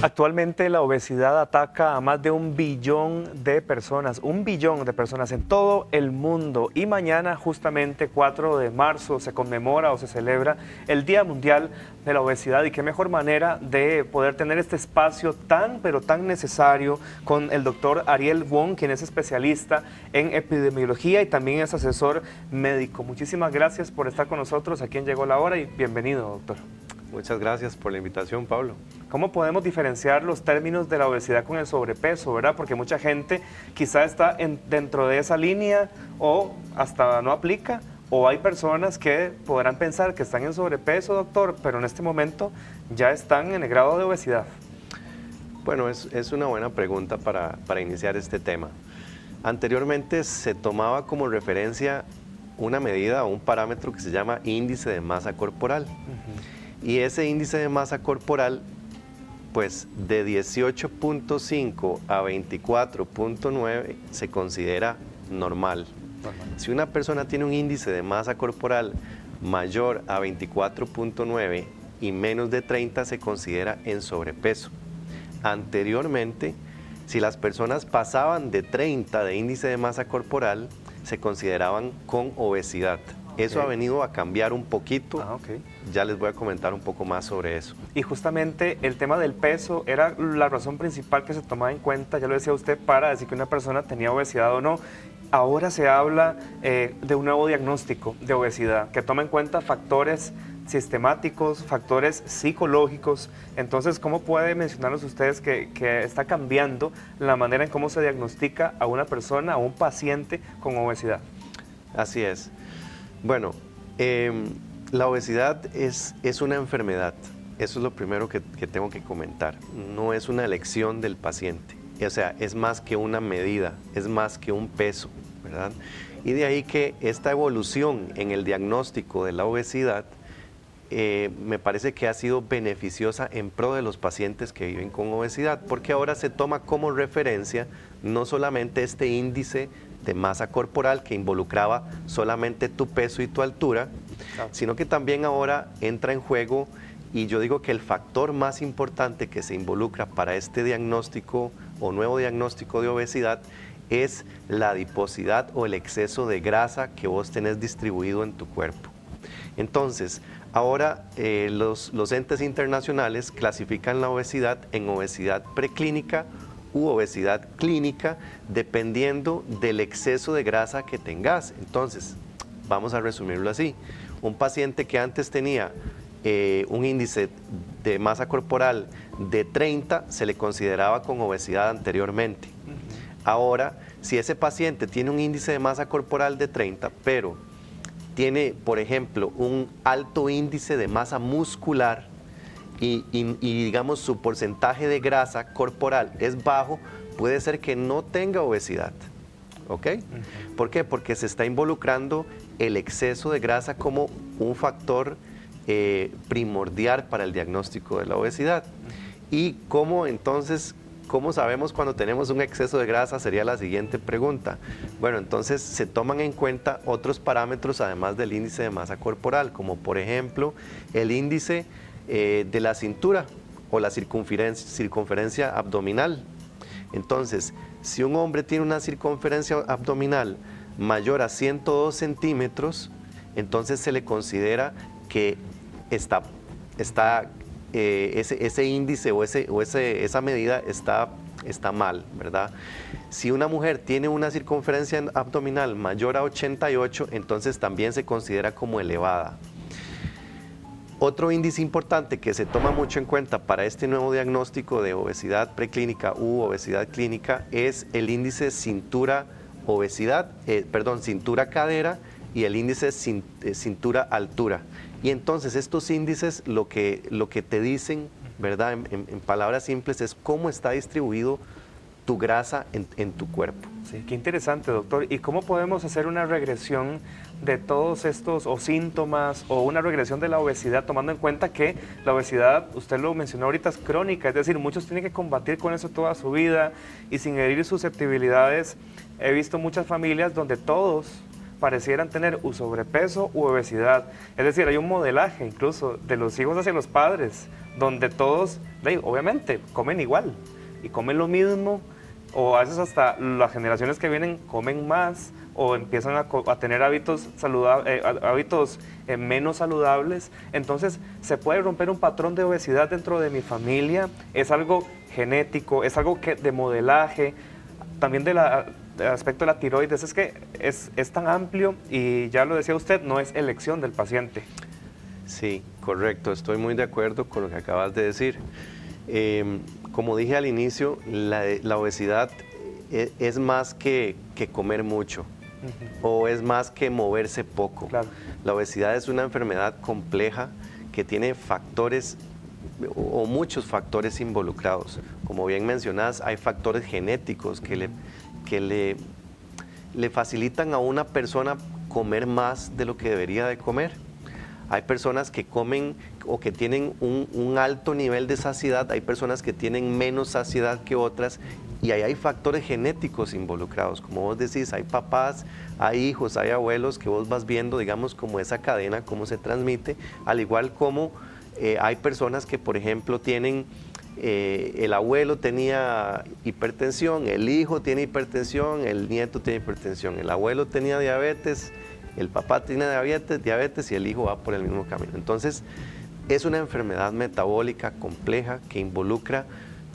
Actualmente la obesidad ataca a más de 1 billón de personas en todo el mundo y mañana justamente 4 de marzo se conmemora o se celebra el Día Mundial de la Obesidad y qué mejor manera de poder tener este espacio tan pero tan necesario con el doctor Ariel Wong, quien es especialista en epidemiología y también es asesor médico. Muchísimas gracias por estar con nosotros aquí en Llegó la Hora y bienvenido, doctor. Muchas gracias por la invitación, Pablo. ¿Cómo podemos diferenciar los términos de la obesidad con el sobrepeso, verdad? Porque mucha gente quizá está dentro de esa línea o hasta no aplica, o hay personas que podrán pensar que están en sobrepeso, doctor, pero en este momento ya están en el grado de obesidad. Bueno, es una buena pregunta para iniciar este tema. Anteriormente se tomaba como referencia una medida o un parámetro que se llama índice de masa corporal. Y ese índice de masa corporal, pues de 18.5 a 24.9 se considera normal. Si una persona tiene un índice de masa corporal mayor a 24.9 y menos de 30 se considera en sobrepeso. Anteriormente, si las personas pasaban de 30 de índice de masa corporal, se consideraban con obesidad. Eso ha venido a cambiar un poquito, ya les voy a comentar un poco más sobre eso. Y justamente el tema del peso era la razón principal que se tomaba en cuenta, ya lo decía usted, para decir que una persona tenía obesidad o no. Ahora se habla de un nuevo diagnóstico de obesidad, que toma en cuenta factores sistemáticos, factores psicológicos. Entonces, ¿cómo puede mencionarnos ustedes que está cambiando la manera en cómo se diagnostica a una persona, a un paciente con obesidad? Así es. Bueno, la obesidad es una enfermedad, eso es lo primero que tengo que comentar, no es una elección del paciente, o sea, es más que una medida, es más que un peso, ¿verdad? Y de ahí que esta evolución en el diagnóstico de la obesidad me parece que ha sido beneficiosa en pro de los pacientes que viven con obesidad, porque ahora se toma como referencia no solamente este índice de masa corporal que involucraba solamente tu peso y tu altura, sino que también ahora entra en juego, y yo digo que el factor más importante que se involucra para este diagnóstico o nuevo diagnóstico de obesidad es la adiposidad o el exceso de grasa que vos tenés distribuido en tu cuerpo. Entonces, ahora los entes internacionales clasifican la obesidad en obesidad preclínica u obesidad clínica, dependiendo del exceso de grasa que tengas. Entonces, vamos a resumirlo así. Un paciente que antes tenía un índice de masa corporal de 30, se le consideraba con obesidad anteriormente. Ahora, si ese paciente tiene un índice de masa corporal de 30, pero tiene, por ejemplo, un alto índice de masa muscular, y digamos su porcentaje de grasa corporal es bajo, puede ser que no tenga obesidad, ¿ok? ¿Por qué? Porque se está involucrando el exceso de grasa como un factor primordial para el diagnóstico de la obesidad. Y cómo entonces, ¿cómo sabemos cuando tenemos un exceso de grasa? Sería la siguiente pregunta. Bueno, entonces se toman en cuenta otros parámetros además del índice de masa corporal, como por ejemplo el índice de la cintura o la circunferencia abdominal. Entonces, si un hombre tiene una circunferencia abdominal mayor a 102 centímetros, entonces se le considera que ese índice o esa medida está mal, ¿verdad? Si una mujer tiene una circunferencia abdominal mayor a 88, entonces también se considera como elevada. Otro índice importante que se toma mucho en cuenta para este nuevo diagnóstico de obesidad preclínica u obesidad clínica es el índice cintura-cadera y el índice cintura-altura. Y entonces estos índices lo que te dicen, ¿verdad? En palabras simples, es cómo está distribuido tu grasa en tu cuerpo. Sí, qué interesante, doctor. ¿Y cómo podemos hacer una regresión de todos estos síntomas o una regresión de la obesidad, tomando en cuenta que la obesidad, usted lo mencionó ahorita, es crónica, es decir, muchos tienen que combatir con eso toda su vida y sin herir susceptibilidades? He visto muchas familias donde todos parecieran tener o sobrepeso u obesidad. Es decir, hay un modelaje incluso de los hijos hacia los padres, donde todos, obviamente, comen igual y comen lo mismo, o a veces hasta las generaciones que vienen comen más o empiezan a tener hábitos menos saludables. Entonces se puede romper un patrón de obesidad dentro de mi familia. Es algo genético, es algo de modelaje, también del aspecto de la tiroides. Es que es tan amplio y ya lo decía usted, no es elección del paciente. Sí, correcto, estoy muy de acuerdo con lo que acabas de decir. Como dije al inicio, la obesidad es más que comer mucho, o es más que moverse poco. Claro. La obesidad es una enfermedad compleja que tiene factores o muchos factores involucrados. Como bien mencionas, hay factores genéticos que le facilitan a una persona comer más de lo que debería de comer. Hay personas que comen o que tienen un alto nivel de saciedad, hay personas que tienen menos saciedad que otras, y ahí hay factores genéticos involucrados. Como vos decís, hay papás, hay hijos, hay abuelos que vos vas viendo, digamos, como esa cadena, cómo se transmite, al igual como hay personas que, por ejemplo, tienen, el abuelo tenía hipertensión, el hijo tiene hipertensión, el nieto tiene hipertensión, el abuelo tenía diabetes, el papá tiene diabetes y el hijo va por el mismo camino. Entonces, es una enfermedad metabólica compleja que involucra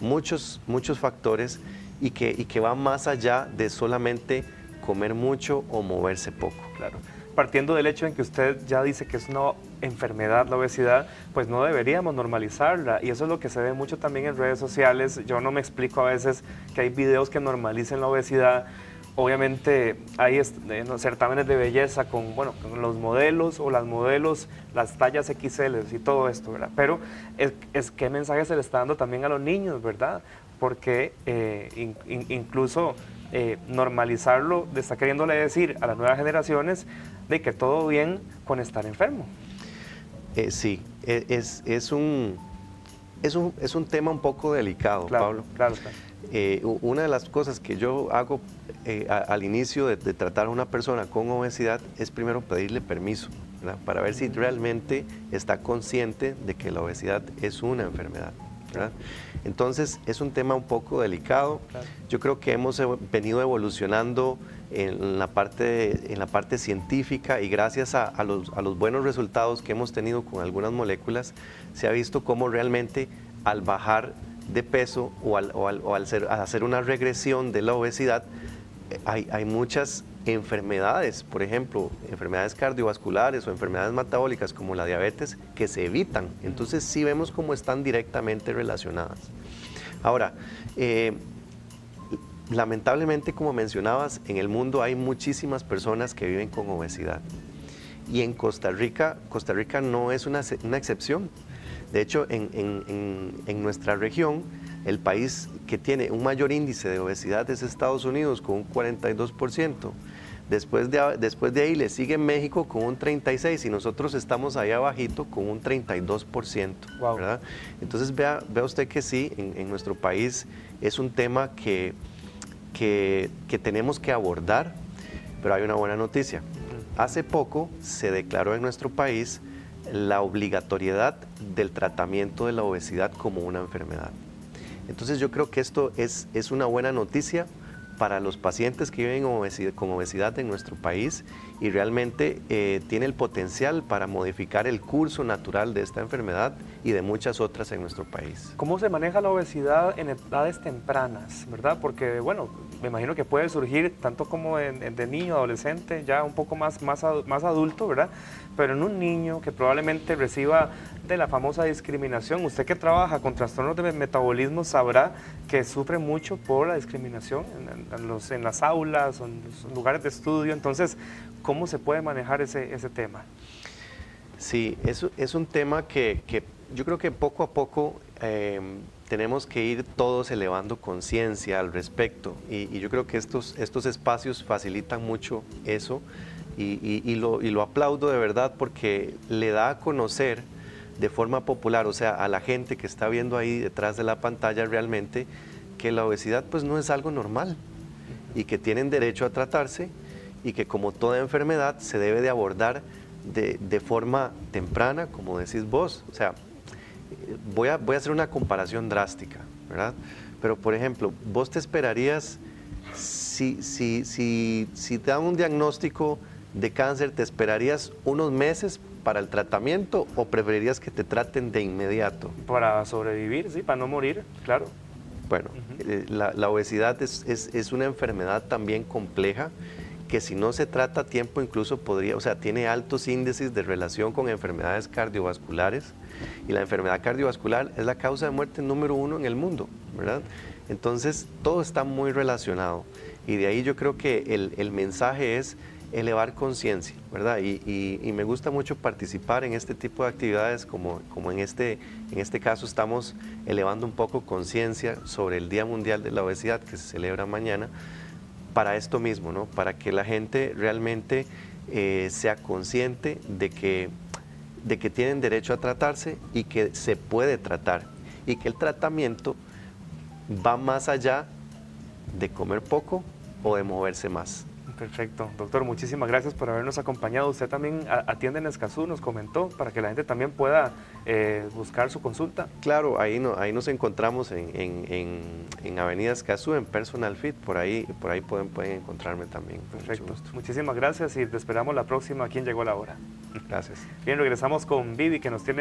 muchos factores y que va más allá de solamente comer mucho o moverse poco. Claro. Partiendo del hecho en que usted ya dice que es una enfermedad, la obesidad, pues no deberíamos normalizarla, y eso es lo que se ve mucho también en redes sociales. Yo no me explico a veces que hay videos que normalicen la obesidad. Obviamente hay certámenes de belleza con los modelos o las modelos, las tallas XL y todo esto, ¿verdad? Pero ¿qué mensaje se le está dando también a los niños, verdad? Porque incluso normalizarlo, está queriéndole decir a las nuevas generaciones de que todo bien con estar enfermo. Sí, es un tema un poco delicado, claro, Pablo. Claro. Una de las cosas que yo hago al inicio de tratar a una persona con obesidad es primero pedirle permiso, ¿verdad? Para ver si realmente está consciente de que la obesidad es una enfermedad, ¿verdad? Entonces es un tema un poco delicado. Claro. Yo creo que hemos venido evolucionando en la parte científica, y gracias a los buenos resultados que hemos tenido con algunas moléculas, se ha visto cómo realmente al bajar de peso o al hacer una regresión de la obesidad, hay muchas enfermedades, por ejemplo, enfermedades cardiovasculares o enfermedades metabólicas como la diabetes, que se evitan. Entonces sí vemos cómo están directamente relacionadas. Ahora, lamentablemente, como mencionabas, en el mundo hay muchísimas personas que viven con obesidad. Y en Costa Rica no es una excepción. De hecho, en nuestra región, el país que tiene un mayor índice de obesidad es Estados Unidos, con un 42%. Después de ahí le sigue México con un 36%, y nosotros estamos ahí abajito con un 32%. Wow. ¿Verdad? Entonces vea usted que sí, en nuestro país es un tema que tenemos que abordar, pero hay una buena noticia. Hace poco se declaró en nuestro país la obligatoriedad del tratamiento de la obesidad como una enfermedad. Entonces yo creo que esto es una buena noticia para los pacientes que viven con obesidad en nuestro país, y realmente tiene el potencial para modificar el curso natural de esta enfermedad y de muchas otras en nuestro país. ¿Cómo se maneja la obesidad en edades tempranas, verdad? Porque, bueno, me imagino que puede surgir tanto como de niño, adolescente, ya un poco más adulto, ¿verdad? Pero en un niño que probablemente reciba de la famosa discriminación, usted que trabaja con trastornos de metabolismo sabrá que sufre mucho por la discriminación en las aulas o en los lugares de estudio. Entonces, ¿cómo se puede manejar ese tema? Sí, es un tema que yo creo que poco a poco tenemos que ir todos elevando conciencia al respecto, y yo creo que estos espacios facilitan mucho eso, y lo aplaudo de verdad, porque le da a conocer de forma popular, o sea, a la gente que está viendo ahí detrás de la pantalla realmente, que la obesidad pues no es algo normal y que tienen derecho a tratarse, y que como toda enfermedad se debe de abordar de forma temprana, como decís vos. O sea, voy a hacer una comparación drástica, ¿verdad? Pero, por ejemplo, vos te esperarías, si te dan un diagnóstico de cáncer, ¿te esperarías unos meses para el tratamiento o preferirías que te traten de inmediato? Para sobrevivir, sí, para no morir, claro. Bueno, la obesidad es una enfermedad también compleja que si no se trata a tiempo incluso podría, o sea, tiene altos índices de relación con enfermedades cardiovasculares y la enfermedad cardiovascular es la causa de muerte número 1 en el mundo, ¿verdad? Entonces, todo está muy relacionado y de ahí yo creo que el mensaje es elevar conciencia, ¿verdad? Y me gusta mucho participar en este tipo de actividades como en este caso estamos elevando un poco conciencia sobre el Día Mundial de la Obesidad que se celebra mañana para esto mismo, ¿no? Para que la gente realmente sea consciente de que tienen derecho a tratarse y que se puede tratar y que el tratamiento va más allá de comer poco o de moverse más. Perfecto. Doctor, muchísimas gracias por habernos acompañado. Usted también atiende en Escazú, nos comentó, para que la gente también pueda buscar su consulta. Claro, ahí nos encontramos en Avenida Escazú, en Personal Fit, por ahí pueden encontrarme también. Perfecto. Muchísimas gracias y te esperamos la próxima. ¿A quién llegó la hora? Gracias. Bien, regresamos con Vivi, que nos tiene